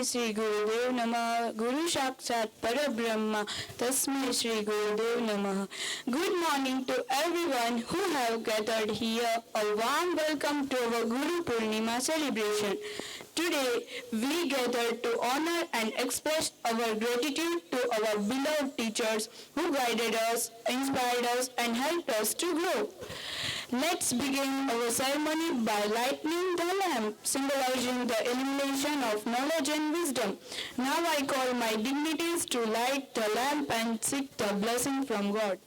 Shri Gurudev Namah. Guru Sakshat Parabrahma. Tasmai Shri Gurudev Namah. Good morning to everyone who have gathered here. A warm welcome to our Guru Purnima celebration. Today, we gather to honor and express our gratitude to our beloved teachers who guided us, inspired us, and helped us to grow. Let's begin our ceremony by lighting the lamp, symbolizing the illumination of knowledge and wisdom. Now I call my dignities to light the lamp and seek the blessing from God.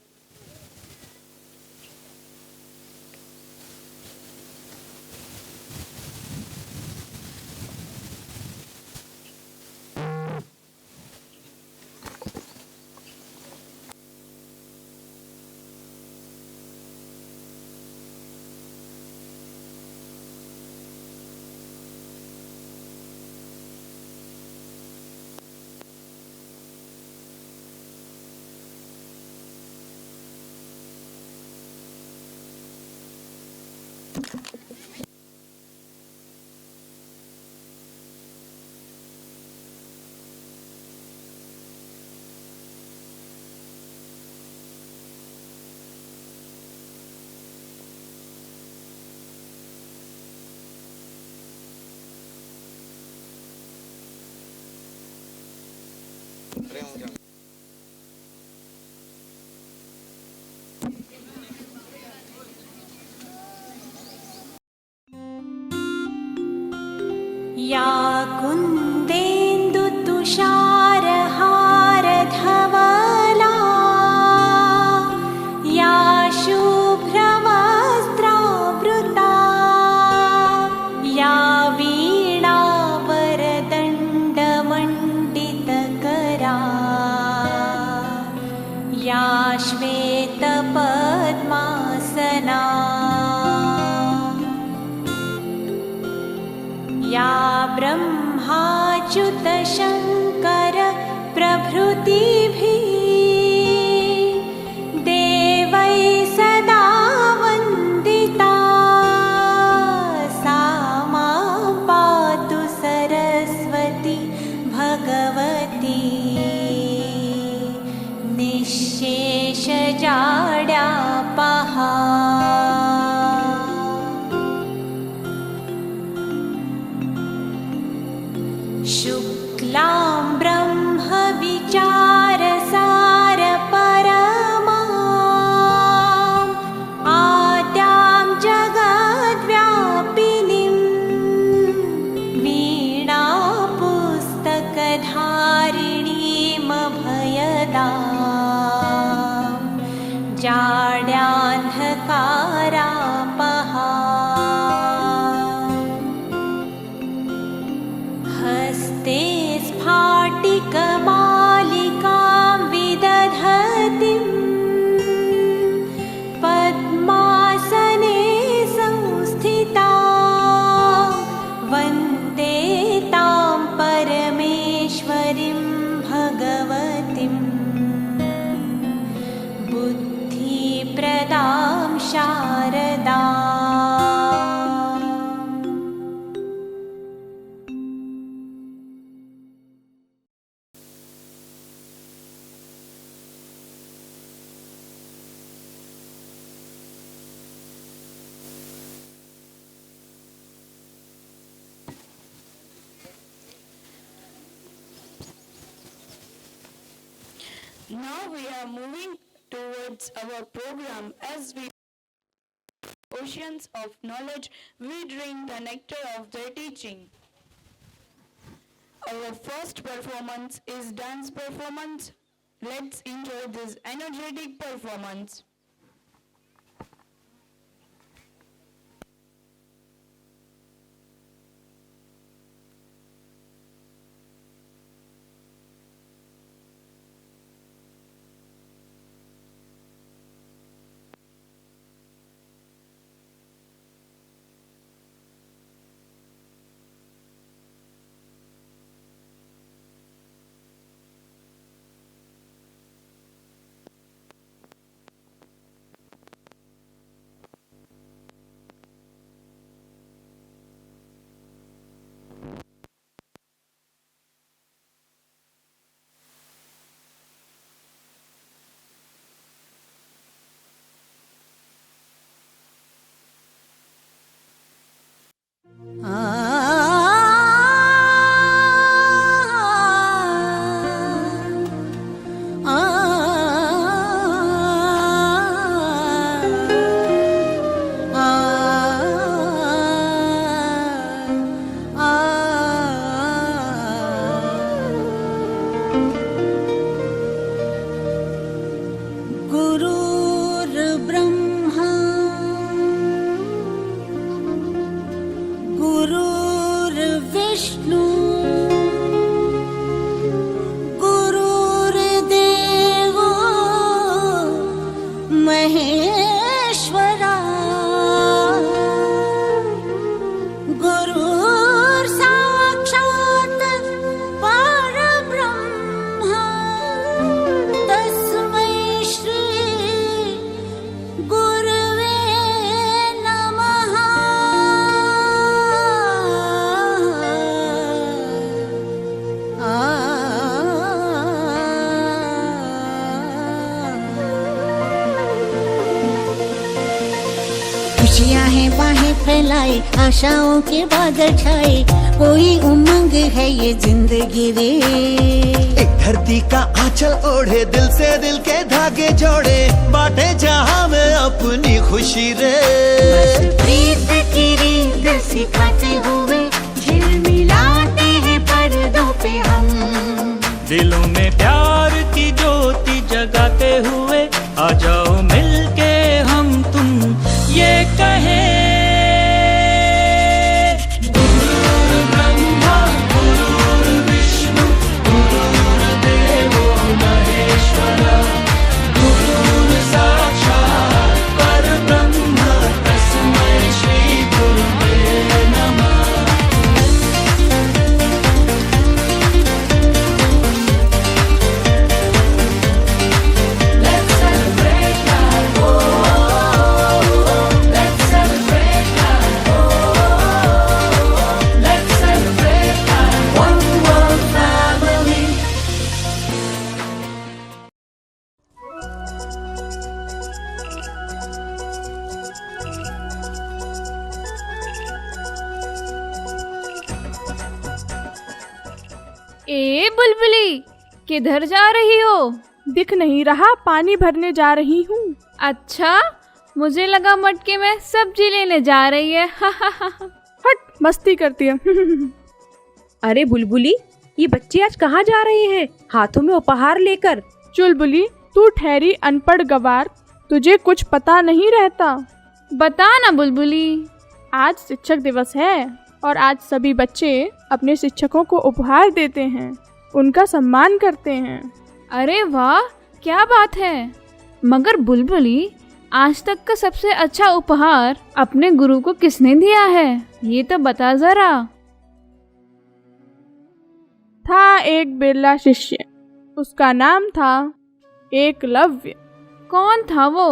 या कुन्देन्दुतुषारहारधवला या शुभ्रवस्त्रावृता या वीणावरदण्डमण्डितकरा या श्वेतपद्मासना या ब्रह्माच्युतशङ्कर प्रभृतिभिः देवैः सदा वन्दिता सा मां पातु सरस्वती भगवती निःशेषजाड्यापहा शुक्लां ब्रह्मविचारसारपरमाम् आद्यां जगद्व्यापिनीं वीणापुस्तकधारिणीमभयदां जाड्यान्धकारापहा हस्ते स्फाटिकमालिकां विदधतीं पद्मासने संस्थिता वन्दे तां परमेश्वरीं भगवतीं बुद्धिप्रदां Sharda Now we are moving towards our program. As we oceans of knowledge, we drink the nectar of their teaching. Our first performance is dance performance. Let's enjoy this energetic performance. बाहें फैलाए, आशाओं के बादल छाए, कोई उमंग है ये जिंदगी रे। एक धरती का आंचल ओढ़े, दिल से दिल के धागे जोड़े, बांटे जहां में अपनी खुशी रे। प्रीत की रीत सिखाते हुए झिलमिलाते हैं पर्दों पे हम। दिलों में प्यार की ज्योति जगाते हुए आ जाओ मिलके हम तुम ये कहें। गुरुर्ब्रह्मा गुरुर्विष्णु गुरुर्देवो महेश्वरा, गुरुर् साक्षात् परब्रह्म तस्मै श्री गुरुवे नमः। ए बुलबुली, किधर जा रही हो? दिख नहीं रहा, पानी भरने जा रही हूँ। अच्छा, मुझे लगा मटके में सब्जी लेने जा रही है। हट, मस्ती करती है। अरे बुलबुली, ये बच्चे आज कहाँ जा रहे हैं हाथों में उपहार लेकर? चुलबुली, तू ठहरी अनपढ़ गवार, तुझे कुछ पता नहीं रहता। बता ना बुलबुली। आज शिक्षक दिवस है और आज सभी बच्चे अपने शिक्षकों को उपहार देते हैं, उनका सम्मान करते हैं। अरे वाह, क्या बात है। मगर बुलबुली, आज तक का सबसे अच्छा उपहार अपने गुरु को किसने दिया है, ये तो बता जरा। था एक बिरला शिष्य, उसका नाम था एकलव्य। कौन था वो?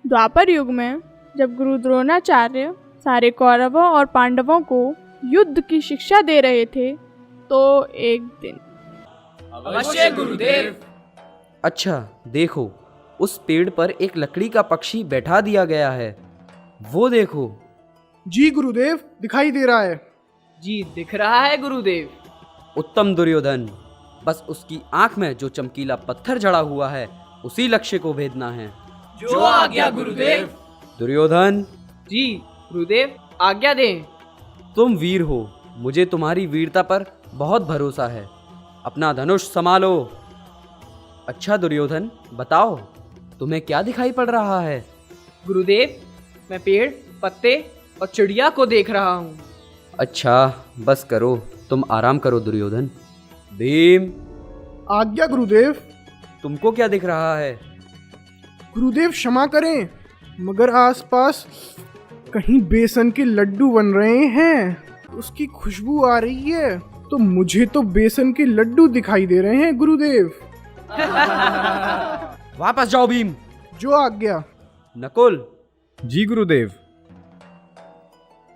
द्वापर युग में जब गुरु द्रोणाचार्य सारे कौरवों और पांडवों को युद्ध की शिक्षा दे रहे थे, तो एक दिन। अवश्य गुरुदेव। अच्छा देखो, उस पेड़ पर एक लकड़ी का पक्षी बैठा दिया गया है, वो देखो। जी गुरुदेव, दिखाई दे रहा है। जी दिख रहा है गुरुदेव। उत्तम दुर्योधन, बस उसकी आंख में जो चमकीला पत्थर जड़ा हुआ है उसी लक्ष्य को भेदना है। जो आज्ञा गुरुदेव। दुर्योधन। जी गुरुदेव, आज्ञा दें। तुम वीर हो, मुझे तुम्हारी वीरता पर बहुत भरोसा है, अपना धनुष संभालो। अच्छा दुर्योधन, बताओ तुम्हें क्या दिखाई पड़ रहा है? गुरुदेव, मैं पेड़, पत्ते और चिड़िया को देख रहा हूँ। अच्छा बस करो, तुम आराम करो दुर्योधन। भीम। आज्ञा गुरुदेव। तुमको क्या दिख रहा है? गुरुदेव क्षमा करें, मगर आसपास कहीं बेसन के लड्डू बन रहे हैं, उसकी खुशबू आ रही है, तो मुझे तो बेसन के लड्डू दिखाई दे रहे हैं गुरुदेव। वापस जाओ भीम। जो आज्ञा। नकुल। जी गुरुदेव।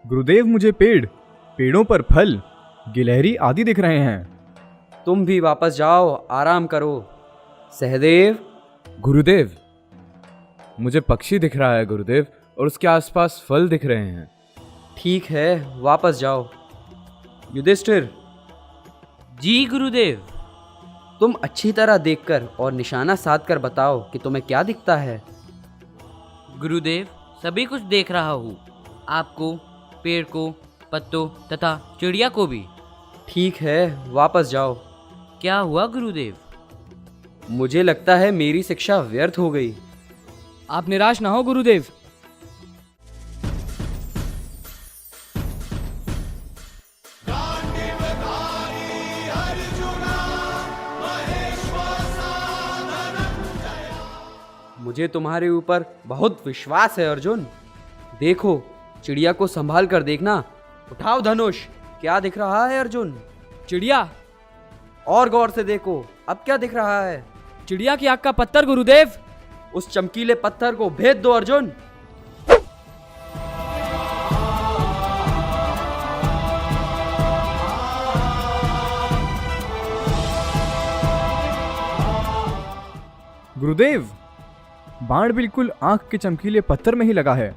गुरुदेव, मुझे पेड़ों पर फल, गिलहरी आदि दिख रहे हैं। तुम भी वापस जाओ, आराम करो। सहदेव। गुरुदेव, मुझे पक्षी दिख रहा है गुरुदेव, और उसके आसपास फल दिख रहे हैं। ठीक है, वापस जाओ। युधिष्ठिर। जी गुरुदेव। तुम अच्छी तरह देखकर और निशाना साधकर बताओ कि तुम्हें क्या दिखता है। गुरुदेव, सभी कुछ देख रहा हूँ, आपको, पेड़ को, पत्तों तथा चिड़िया को भी। ठीक है, वापस जाओ। क्या हुआ गुरुदेव? मुझे लगता है मेरी शिक्षा व्यर्थ हो गई। आप निराश ना हो गुरुदेव। मुझे तुम्हारे ऊपर बहुत विश्वास है अर्जुन। देखो, चिड़िया को संभाल कर देखना। उठाओ धनुष। क्या दिख रहा है अर्जुन? चिड़िया। और गौर से देखो, अब क्या दिख रहा है? चिड़िया की आँख का पत्थर गुरुदेव। उस चमकीले पत्थर को भेद दो अर्जुन। गुरुदेव, बाण बिल्कुल आंख के चमकीले पत्थर में ही लगा है।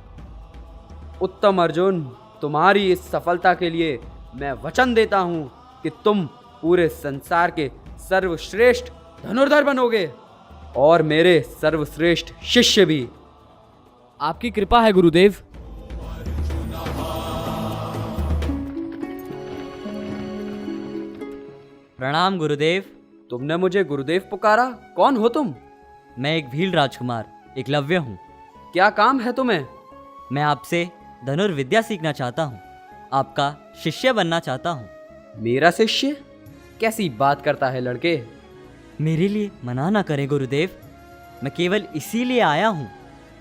उत्तम अर्जुन, तुम्हारी इस सफलता के लिए मैं वचन देता हूँ कि तुम पूरे संसार के सर्वश्रेष्ठ धनुर्धर बनोगे और मेरे सर्वश्रेष्ठ शिष्य भी। आपकी कृपा है गुरुदेव। प्रणाम गुरुदेव। तुमने मुझे गुरुदेव पुकारा? कौन हो तुम? मैं एक भील राजकुमार एकलव्य हूँ। क्या काम है तुम्हें? मैं आपसे धनुर्विद्या सीखना चाहता हूँ, आपका शिष्य बनना चाहता हूँ। मेरा शिष्य? कैसी बात करता है लड़के। मेरे लिए मना ना करें गुरुदेव, मैं केवल इसीलिए आया हूँ,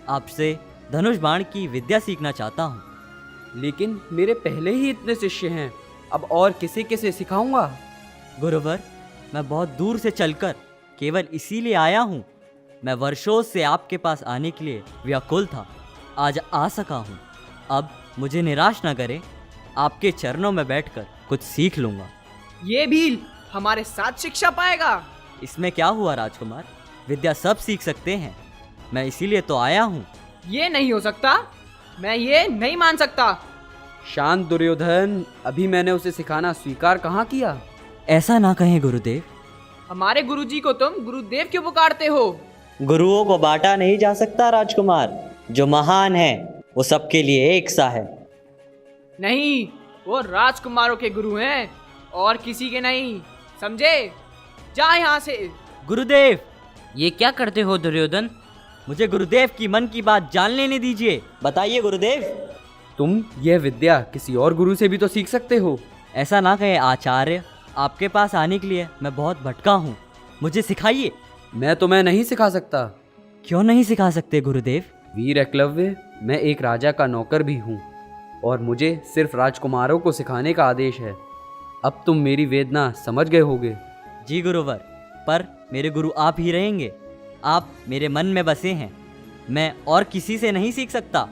आपसे धनुष बाण की विद्या सीखना चाहता हूँ। लेकिन मेरे पहले ही इतने शिष्य हैं, अब और किसे किसे सिखाऊंगा? गुरुवर, मैं बहुत दूर से चलकर केवल इसीलिए आया हूँ। मैं वर्षों से आपके पास आने के लिए व्याकुल था, आज आ सका हूँ। अब मुझे निराश ना करें, आपके चरणों में बैठकर कुछ सीख लूँगा। ये भील हमारे साथ शिक्षा पाएगा? इसमें क्या हुआ राजकुमार, विद्या सब सीख सकते हैं, मैं इसीलिए तो आया हूँ। ये नहीं हो सकता, मैं ये नहीं मान सकता। शांत दुर्योधन, अभी मैंने उसे सिखाना स्वीकार कहाँ किया। ऐसा ना कहें गुरुदेव। हमारे गुरुजी को तुम गुरुदेव क्यों पुकारते हो? गुरुओं को बांटा नहीं जा सकता राजकुमार, जो महान है वो सबके लिए एक सा है। नहीं, वो राजकुमारों के गुरु हैं और किसी के नहीं, समझे? जा यहाँ से। गुरुदेव, ये क्या करते हो दुर्योधन? मुझे गुरुदेव की मन की बात जान लेने दीजिए। बताइए गुरुदेव। तुम यह विद्या किसी और गुरु से भी तो सीख सकते हो। ऐसा ना कहे आचार्य, आपके पास आने के लिए मैं बहुत भटका हूँ, मुझे सिखाइए। मैं तुम्हें नहीं सिखा सकता। क्यों नहीं सिखा सकते गुरुदेव? वीर एकलव्य, मैं एक राजा का नौकर भी हूँ और मुझे सिर्फ राजकुमारों को सिखाने का आदेश है। अब तुम मेरी वेदना समझ गए होगे। जी गुरुवर, पर मेरे गुरु आप ही रहेंगे, आप मेरे मन में बसे हैं, मैं और किसी से नहीं सीख सकता।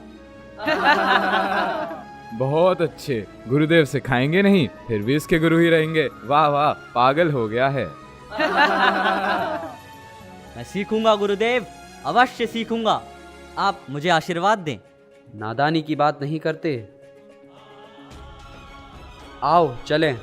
बहुत अच्छे, गुरुदेव सिखाएंगे नहीं, फिर भी इसके गुरु ही रहेंगे। वाह वाह, पागल हो गया है। मैं सीखूंगा गुरुदेव, अवश्य सीखूंगा, आप मुझे आशीर्वाद दें। नादानी की बात नहीं करते, आओ चलें।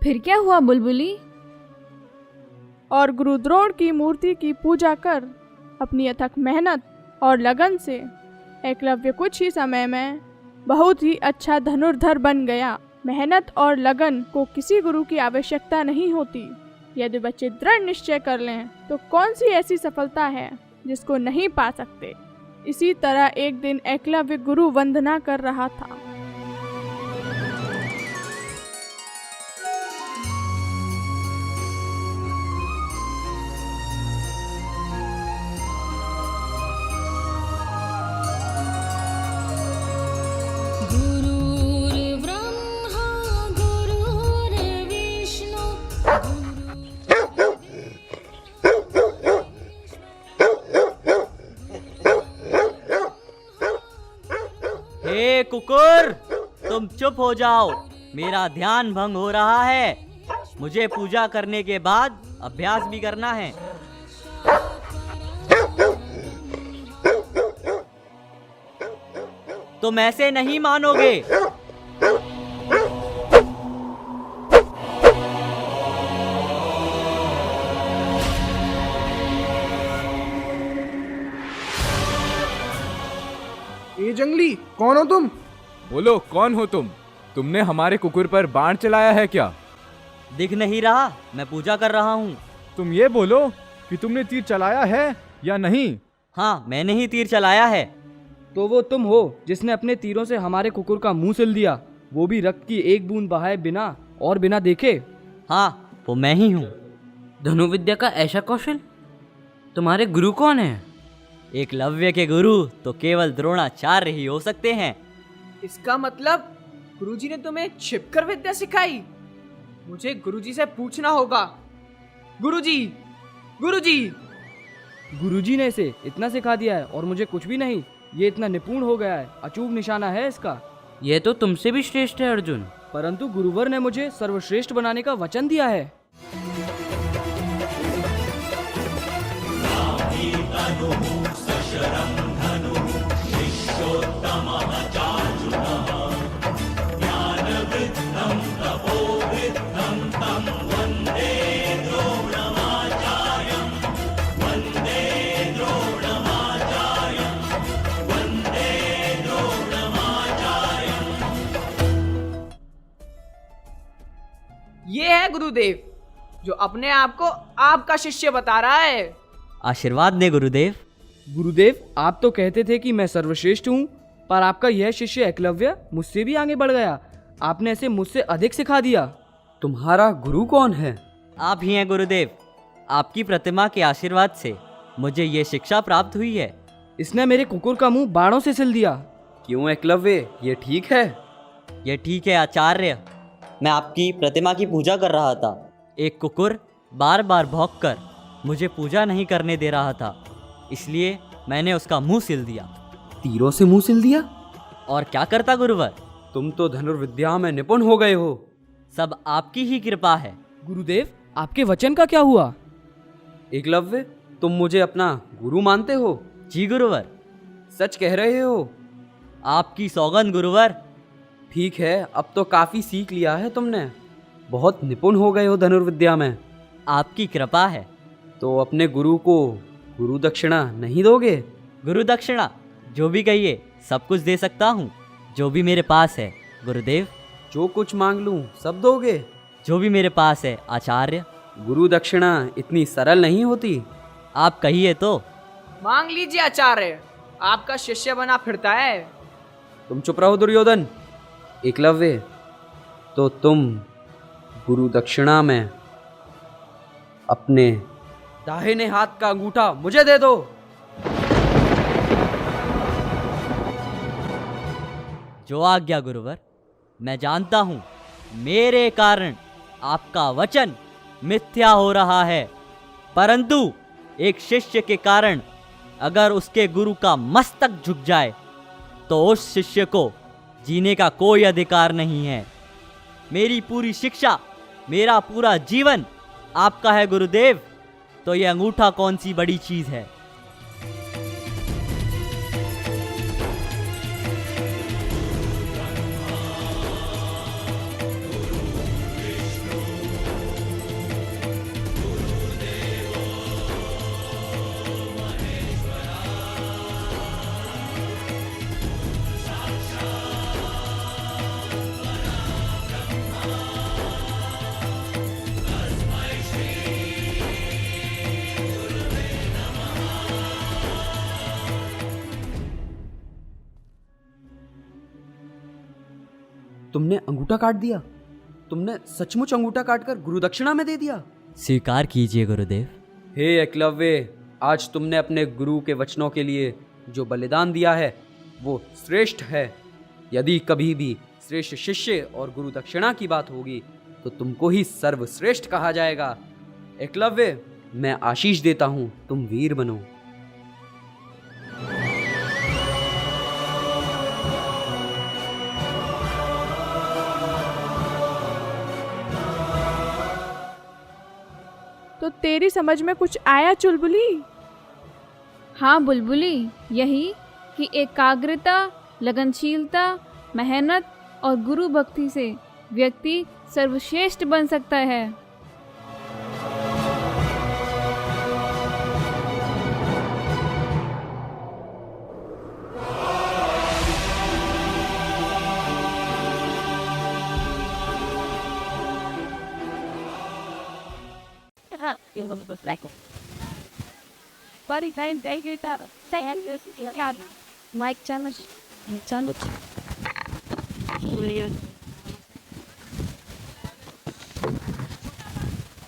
फिर क्या हुआ बुलबुली? और गुरु द्रोण की मूर्ति की पूजा कर अपनी अथक मेहनत और लगन से एकलव्य कुछ ही समय में बहुत ही अच्छा धनुर्धर बन गया। मेहनत और लगन को किसी गुरु की आवश्यकता नहीं होती। यदि बच्चे दृढ़ निश्चय कर लें तो कौन सी ऐसी सफलता है जिसको नहीं पा सकते। इसी तरह एक दिन एकलव्य गुरु वंदना कर रहा था। हे कुकुर, तुम चुप हो जाओ, मेरा ध्यान भंग हो रहा है। मुझे पूजा करने के बाद अभ्यास भी करना है। तुम ऐसे नहीं मानोगे। ए जंगली, कौन हो तुम? बोलो, कौन हो तुम? तुमने हमारे कुकुर पर बाण चलाया है क्या? दिख नहीं रहा? मैं पूजा कर रहा हूँ। तुम ये बोलो कि तुमने तीर चलाया है या नहीं। हाँ, मैंने ही तीर चलाया है। तो वो तुम हो जिसने अपने तीरों से हमारे कुकुर का मुंह सिल दिया, वो भी रक्त की एक बूंद बहाए बिना और बिना देखे। हाँ, वो मैं ही हूँ। धनुर्विद्या का ऐसा कौशल? तुम्हारे गुरु कौन है? एकलव्य के गुरु तो केवल द्रोणाचार्य ही हो सकते हैं। इसका मतलब गुरुजी ने तुम्हें छिपकर विद्या सिखाई? मुझे गुरुजी से पूछना होगा। गुरुजी, गुरुजी! गुरुजी ने इसे इतना सिखा दिया है और मुझे कुछ भी नहीं। ये इतना निपुण हो गया है, अचूक निशाना है इसका। यह तो तुमसे भी श्रेष्ठ है अर्जुन। परंतु गुरुवर ने मुझे सर्वश्रेष्ठ बनाने का वचन दिया है। ये है गुरुदेव जो अपने आप को आपका शिष्य बता रहा है। आशीर्वाद दे गुरुदेव। गुरुदेव, आप तो कहते थे कि मैं सर्वश्रेष्ठ हूँ, पर आपका यह शिष्य एकलव्य मुझसे भी आगे बढ़ गया। आपने इसे मुझसे अधिक सिखा दिया। तुम्हारा गुरु कौन है? आप ही हैं गुरुदेव। आपकी प्रतिमा के आशीर्वाद से मुझे ये शिक्षा प्राप्त हुई है। इसने मेरे कुकुर का मुंह बाणों से सिल दिया। क्यों एकलव्य, ये ठीक है? ये ठीक है आचार्य। मैं आपकी प्रतिमा की पूजा कर रहा था। एक कुकुर बार बार भौंककर मुझे पूजा नहीं करने दे रहा था, इसलिए मैंने उसका मुंह सिल दिया। तीरों से मुंह सिल दिया? और क्या करता गुरुवर? तुम तो धनुर्विद्या में निपुण हो गए हो। सब आपकी ही कृपा है। गुरुदेव, आपके वचन का क्या हुआ? एकलव्य, तुम मुझे अपना गुरु मानते हो? जी गुरुवर। सच कह रहे हो? आपकी सौगंध गुरुवर। ठीक है, अब तो काफी सीख लिया है तुमने। बहुत निपुण हो गए हो धनुर्विद्या में। आपकी कृपा है। तो अपने गुरु को गुरु दक्षिणा नहीं दोगे? गुरु दक्षिणा जो भी कहिए सब कुछ दे सकता हूँ, जो भी मेरे पास है गुरुदेव। जो कुछ मांग लूँ सब दोगे? जो भी मेरे पास है आचार्य। गुरु दक्षिणा इतनी सरल नहीं होती। आप कहिए तो। मांग लीजिए आचार्य, आपका शिष्य बना फिरता है। तुम चुप रहो दुर्योधन। एकलव्य, तो तुम गुरु दक्षिणा में अपने दाहिने हाथ का अंगूठा मुझे दे दो। जो आज्ञा गुरुवर। मैं जानता हूँ मेरे कारण आपका वचन मिथ्या हो रहा है, परंतु एक शिष्य के कारण अगर उसके गुरु का मस्तक झुक जाए तो उस शिष्य को जीने का कोई अधिकार नहीं है। मेरी पूरी शिक्षा, मेरा पूरा जीवन आपका है गुरुदेव, तो ये अंगूठा कौन सी बड़ी चीज है। तुमने अंगूठा काट दिया? तुमने सचमुच अंगूठा काटकर गुरु दक्षिणा में दे दिया? स्वीकार कीजिए गुरुदेव। हे एकलव्य, आज तुमने अपने गुरु के वचनों के लिए जो बलिदान दिया है वो श्रेष्ठ है। यदि कभी भी श्रेष्ठ शिष्य और गुरु दक्षिणा की बात होगी तो तुमको ही सर्वश्रेष्ठ कहा जाएगा। एकलव्य, मैं आशीष देता हूँ, तुम वीर बनो। तो तेरी समझ में कुछ आया चुलबुली? हाँ बुलबुली, यही कि एकाग्रता लगनशीलता, मेहनत और गुरु भक्ति से व्यक्ति सर्वश्रेष्ठ बन सकता है।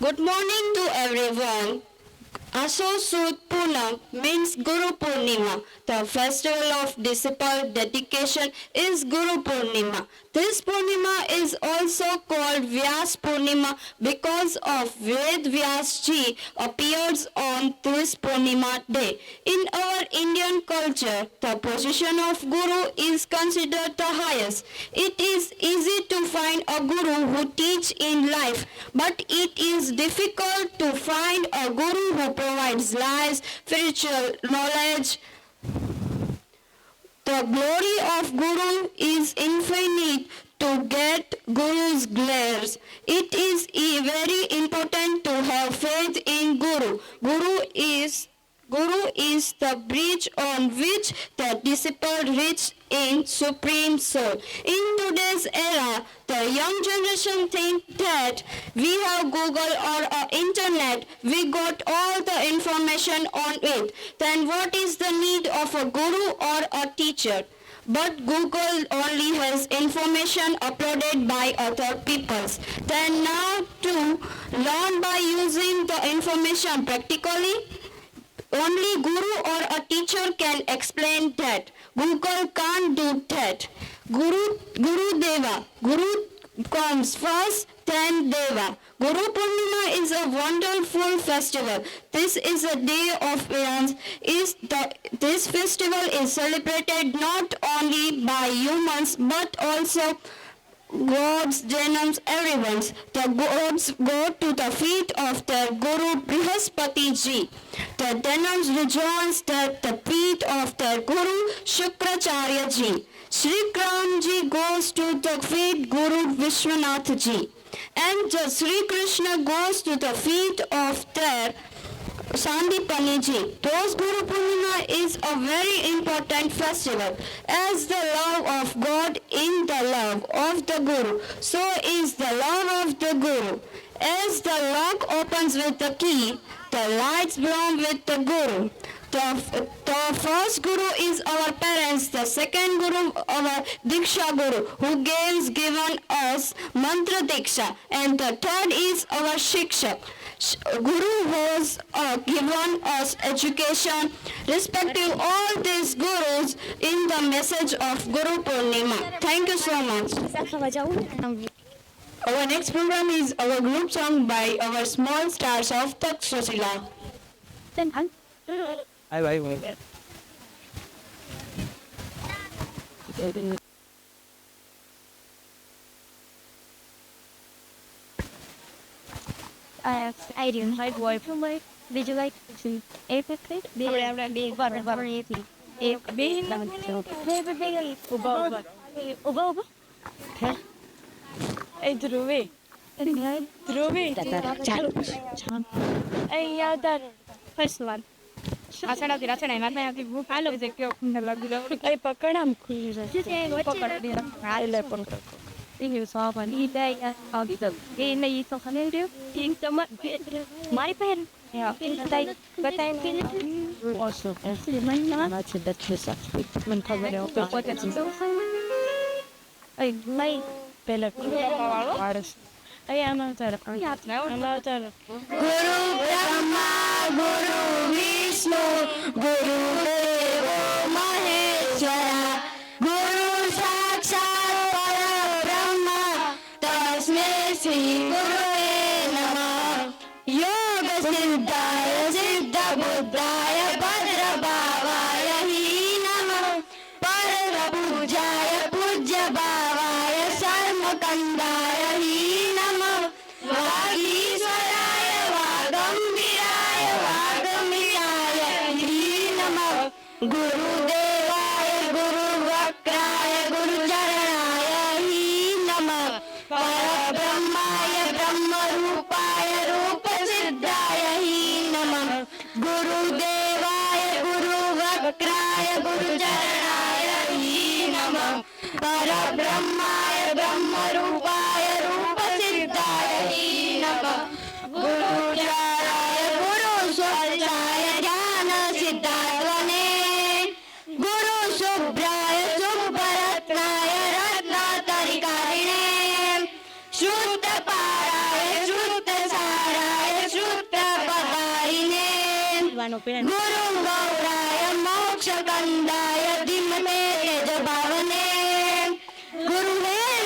Good morning to everyone. Aso Sud Punam means Guru Purnima. The festival of disciple dedication is Guru Purnima. This Purnima is also called Vyas Purnima because of Ved Vyas Ji appears on this Purnima day. In our Indian culture, the position of Guru is considered the highest. It is easy to find a Guru who teach in life, but it is difficult to find a Guru who provides life, spiritual knowledge. The glory of Guru is infinite. To get Guru's glares, it is very important to have faith in Guru. Guru is the bridge on which the disciple reaches in Supreme Soul. In today's era, the young generation think that we have Google or internet, we got all the information on it. Then what is the need of a guru or a teacher? But Google only has information uploaded by other peoples. Then now to learn by using the information practically, only guru or a teacher can explain that. Google can't do that. Guru Deva. Guru comes first, then Deva. Guru Purnima is a wonderful festival. This is a day of Vedans. This festival is celebrated not only by humans but also gods, Janams, everyone's. The gods go to the feet of their Guru Brihaspati Ji. The Janams rejoice at the feet of their Guru Shukracharya Ji. Sri Ram Ji goes to the feet Guru Vishwanath Ji. And the Sri Krishna goes to the feet of their Sandipani Ji. Those Guru Purnima is a very important festival. As the love of God in the love of the Guru, so is the love of the Guru. As the lock opens with the key, the lights bloom with the Guru. The first Guru is our parents, the second Guru our Diksha Guru who given us Mantra Diksha, and the third is our Shikshak. Guru has given us education. Respecting all these gurus in the message of Guru Purnima. Thank you so much. Our next program is our group song by our small stars of Takshashila. I didn't like boy from my did you like to epic my pen. Yeah, but I'm also I like Bella. I am out of I'm out of Guru Brahma, Guru Vishnu, Guru Deva Maheshwara, Guru Sakshat Parabrahma, Tasmai Shri Gurave Namah. Yoga Siddhaya Siddha Buddhaya Bhadra Bhavaya Hi Namah. Parra Pujaya Pujya Bhavaya Sarma Kandaya Hi Namah. Vagishwaraya Vagambiraya Vagamiyaya Hi Namah. Guru Devaya Guru Vakra परब्रह्माय ब्रह्मरूपाय रूपसिद्धाय नमः। गुरुचाराय गुरुस्वरूपाय ज्ञानसिद्धात्मने गुरुशुभ्राय शुभरत्नाय रत्नाकरिकारिणे शुद्धपाराय शुद्धसाराय शुद्धपहारिणे गुरुगौराय मोक्षकन्दाय धीमते तेजभावने गुरुहेमास्मसरिते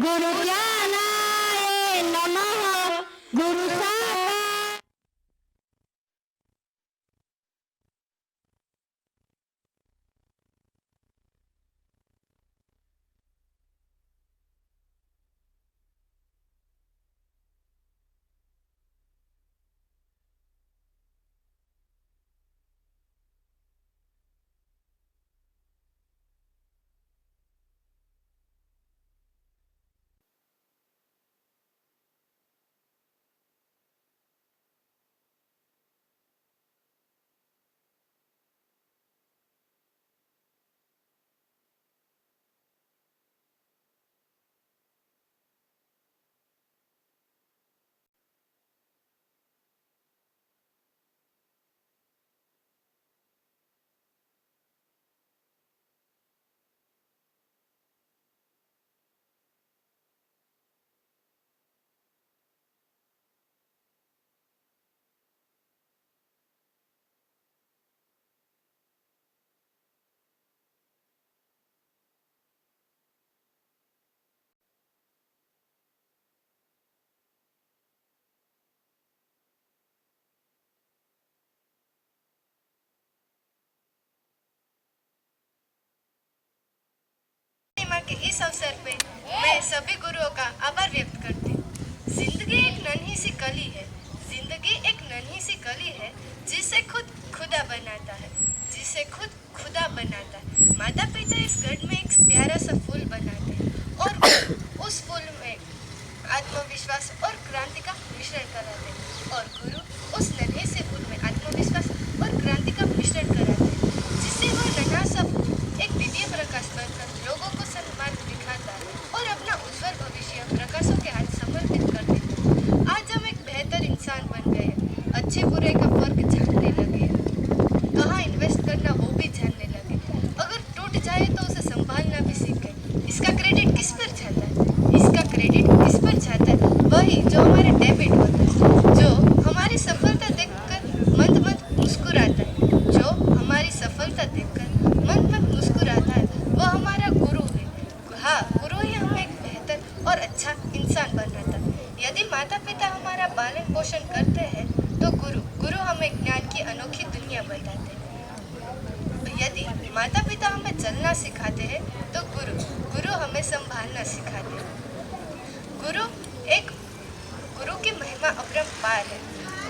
गुरुज्ञानाय नमः। गुरु के इस अवसर पे मैं सभी गुरुओं का आभार व्यक्त करती हूँ। जिंदगी एक नन्ही सी कली है, जिंदगी एक नन्ही सी कली है जिसे खुद खुदा बनाता है, जिसे खुद खुदा बनाता है। माता पिता इस घर में एक प्यारा सा फूल बनाते हैं और उस फूल में आत्मविश्वास और क्रांति का मिश्रण कराते हैं और गुरु उस नन्हे से फूल में आत्मविश्वास और क्रांति का मिश्रण कराते हैं जिससे वह नन्हा सा फूल एक दिव्य प्रकाश बनकर लोगों को सन्मार्ग दिखाता है और अपना उज्जवल भविष्य प्रकाशों के हाथ समर्पित कर देता है। आज हम एक बेहतर इंसान बन गए हैं, अच्छे बुरे का फर्क जानने लगे हैं, कहाँ इन्वेस्ट करना वो भी जानने लगे। अगर टूट जाए तो उसे संभालना भी सीख गए। इसका क्रेडिट किस पर जाता है? इसका क्रेडिट किस पर जाता है? वही जो हमारे डेबिट होता है, जो हमारी सफलता देखकर मंद मंद मुस्कुराता है, जो हमारी सफलता देखकर मंद मंद मुस्कुराता है, वह हमारा गुरु है। हाँ, गुरु ही हमें एक बेहतर और अच्छा इंसान बनाता है। यदि माता पिता हमारा पालन पोषण करते हैं तो गुरु हमें ज्ञान की अनोखी दुनिया बताते हैं। यदि माता पिता हमें चलना सिखाते हैं तो गुरु हमें संभालना सिखाते हैं। गुरु की महिमा अपरंपार है।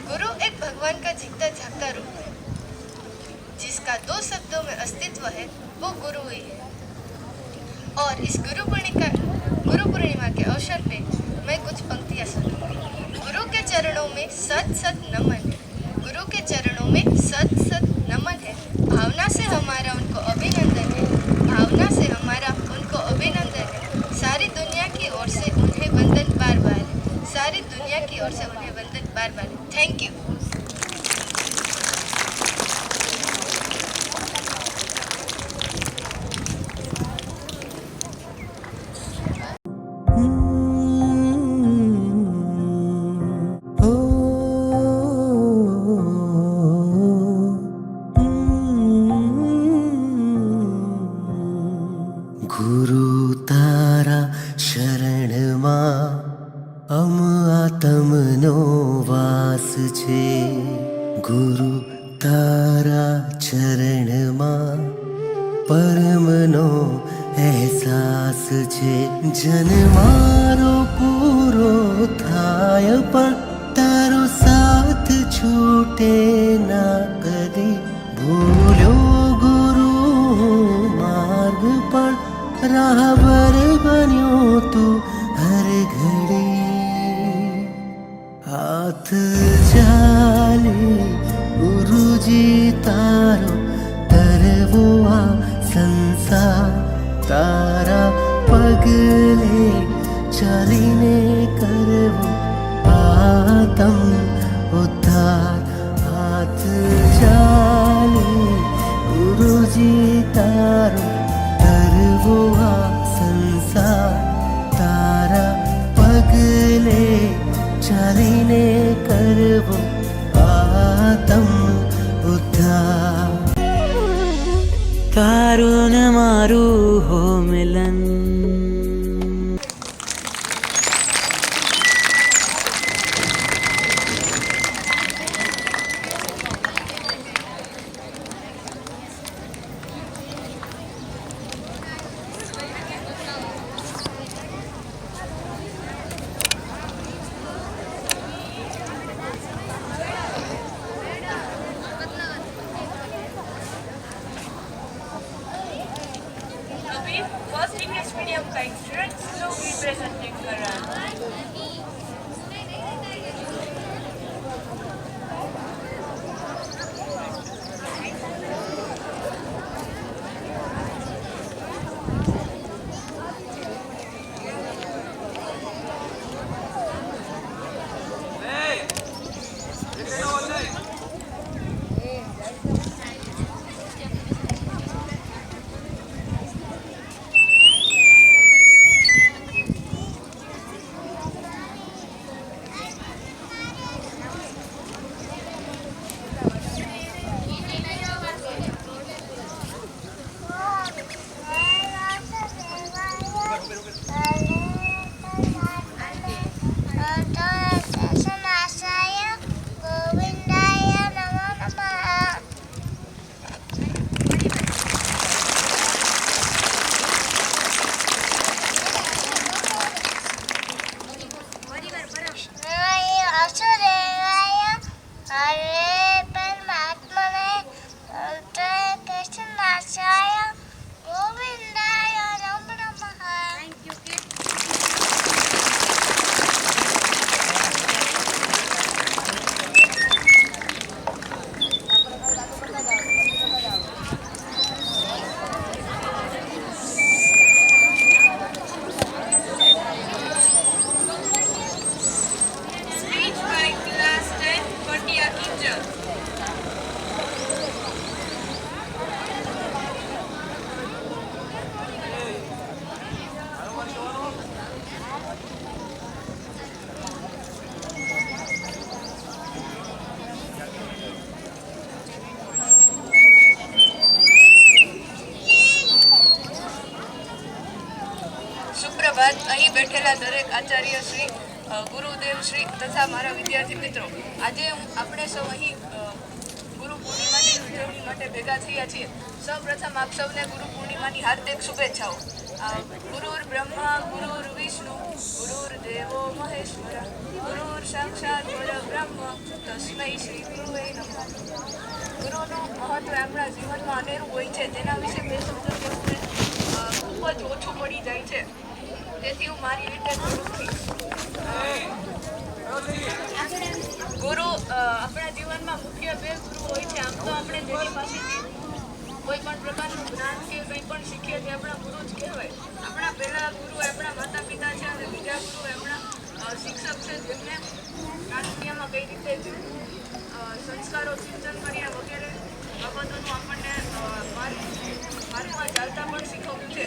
गुरु एक भगवान का जीता जागता रूप है, जिसका 2 शब्दों में अस्तित्व है, वो गुरु ही है। और इस गुरु पूर्णिमा के अवसर पे मैं कुछ पंक्तियाँ सुनाऊंगी। गुरु के चरणों में सत सत नमन है, गुरु के चरणों में सत सत नमन है। भावना से हमारा उनको अभिनंदन है, भावना से हमारा उनको अभिनंदन है। सारी दुनिया की ओर से उन्हें वंदन बार बार है, सारी दुनिया की ओर से उन्हें वंदन बार बार है। Thank you. गुरु तारा शरण मां अम आत्मनो वास छे। गुरु तारा चरण मां परमनो एहसास छे। जन मारो पूरो थाय पण तारो साथ छूटे ना कदी। भूल्यो गुरु मार्ग पण राहबर बन्यो तू हर घड़ी। हाथ चाले गुरुजी तारो तरवो आ संसार। તારા પગલે ચાલીને કરવો આતમ ઉદ્ધાર હાથ ચાલે ગુરુજી તારો કરવો આ સંસાર તારા પગલે ચાલીને કરવો આતમ ઉદ્ધાર તારું ને મારું હો મિલન फर्स्ट इंग्लिश मीडियम का एक स्टूडेंट स्लोली प्रेजेंटिंग कर रहा है। સુપ્રભાત. અહીં બેઠેલા દરેક આચાર્ય શ્રી, ગુરુદેવ શ્રી તથા મારા વિદ્યાર્થી મિત્રો, આજે આપણે સૌ અહીં ગુરુ પૂર્ણિમાની ઉજવણી માટે ભેગા થયા છીએ. સૌપ્રથમ આપ સૌને ગુરુ પૂર્ણિમાની હાર્દિક શુભેચ્છાઓ. ગુરુર બ્રહ્મા ગુરુર વિષ્ણુ ગુરુર્દેવો મહેશ્વર ગુરુર સાક્ષાત પરબ્રહ્મ તસ્મૈ શ્રી ગુરુવે નમઃ. ગુરુનું મહત્વ આપણા જીવનમાં અનેરું હોય છે. તેના વિશે બે શબ્દો કહેવું ખૂબ જ ઓછું પડી જાય છે. તેથી હું મારી રીતે ગુરુ આપણા જીવનમાં મુખ્ય બે ગુરુ હોય છે. આમ તો આપણે જેની પાસેથી કોઈ પણ પ્રકારનું જ્ઞાન કે કંઈ પણ શીખીએ તે આપણા ગુરુ જ કહેવાય. આપણા પહેલા ગુરુ આપણા માતા પિતા છે અને બીજા ગુરુ આપણા શિક્ષક છે, જેમને આ દુનિયામાં કઈ રીતે સંસ્કારો સિંચન કર્યા વગેરે બાબતોનું આપણને માર્ગમાં ચાલતા પણ શીખવ્યું છે.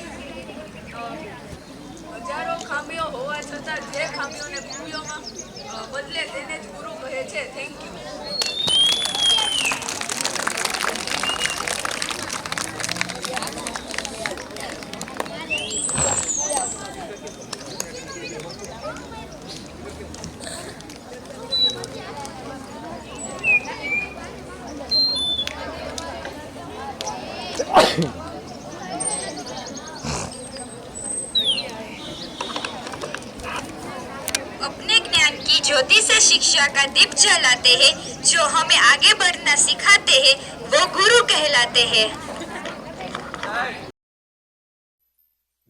હજારો ખામીઓ હોવા છતાં જે ખામીઓને ખૂબીઓમાં બદલે તેને જ ગુરુ કહે છે. Thank you. अपने ज्ञान की ज्योति से शिक्षा का दीप जलाते हैं, जो हमें आगे बढ़ना सिखाते हैं, वो गुरु कहलाते हैं.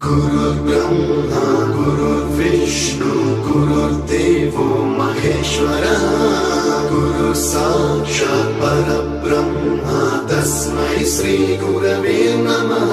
गुरु ब्रह्मा गुरु विष्णु गुरुर्देवो महेश्वरः गुरु साक्षात् परब्रह्म तस्मै श्री गुरवे नमः.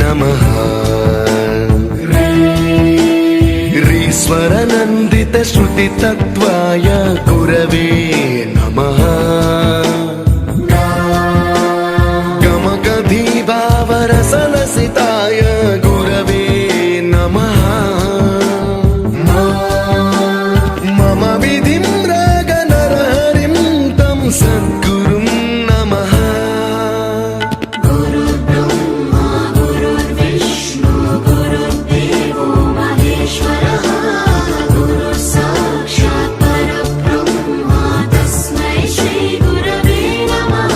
नमः रीश्वरनन्दितश्रुतितत्त्वाय गुरवे नमः गमगधीभावरसलसिताय गुरवे नमः मम विधिं रागनरहरिं तं सद्गुरुं नमः गुरुर्ब्रह्मा गुरुर्विष्णु गुरुर्देवो महेश्वरः गुरुः साक्षात् परब्रह्मा तस्मै श्रीगुरवे नमः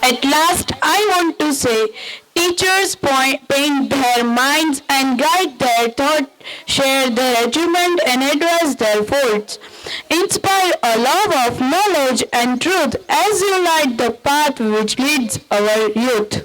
At last, I want to say, teachers paint their minds and guide their thought, share their achievement and address their faults. Inspire a love of knowledge and truth as you light the path which leads our youth.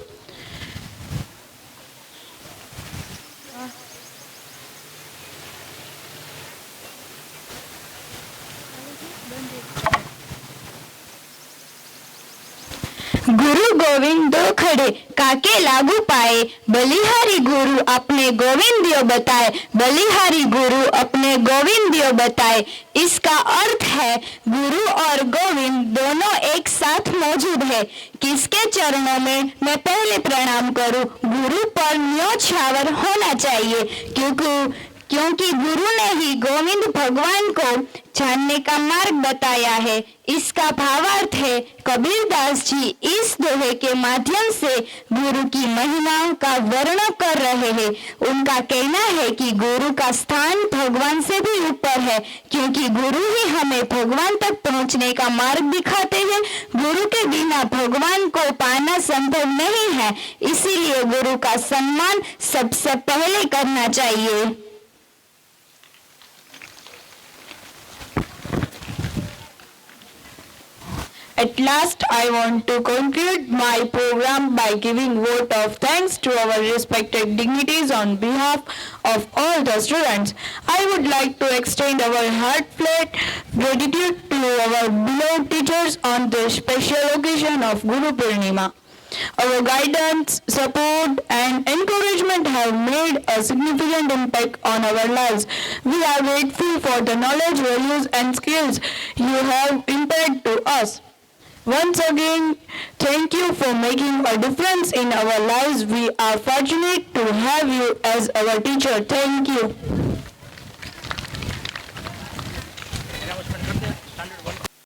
गुरु गोविंद दो खड़े काके लागू पाए बलिहारी गुरु अपने गोविंदियो बताए बलिहारी गुरु अपने गोविंदियो बताए। इसका अर्थ है गुरु और गोविंद दोनों एक साथ मौजूद है। किसके चरणों में मैं पहले प्रणाम करूं? गुरु पर न्योछावर होना चाहिए क्योंकि गुरु ने ही गोविंद भगवान को जानने का मार्ग बताया है। इसका भावार्थ है कबीरदास जी इस दोहे के माध्यम से गुरु की महिमाओं का वर्णन कर रहे हैं। उनका कहना है कि गुरु का स्थान भगवान से भी ऊपर है क्योंकि गुरु ही हमें भगवान तक पहुंचने का मार्ग दिखाते हैं। गुरु के बिना भगवान को पाना संभव नहीं है, इसीलिए गुरु का सम्मान सबसे पहले करना चाहिए। At last, I want to conclude my program by giving vote of thanks to our respected dignitaries on behalf of all the students. I would like to extend our heartfelt gratitude to our beloved teachers on this special occasion of Guru Purnima. Our guidance, support and encouragement have made a significant impact on our lives. We are grateful for the knowledge, values and skills you have imparted to us. Once again, thank you for making a difference in our lives. We are fortunate to have you as our teacher. Thank you.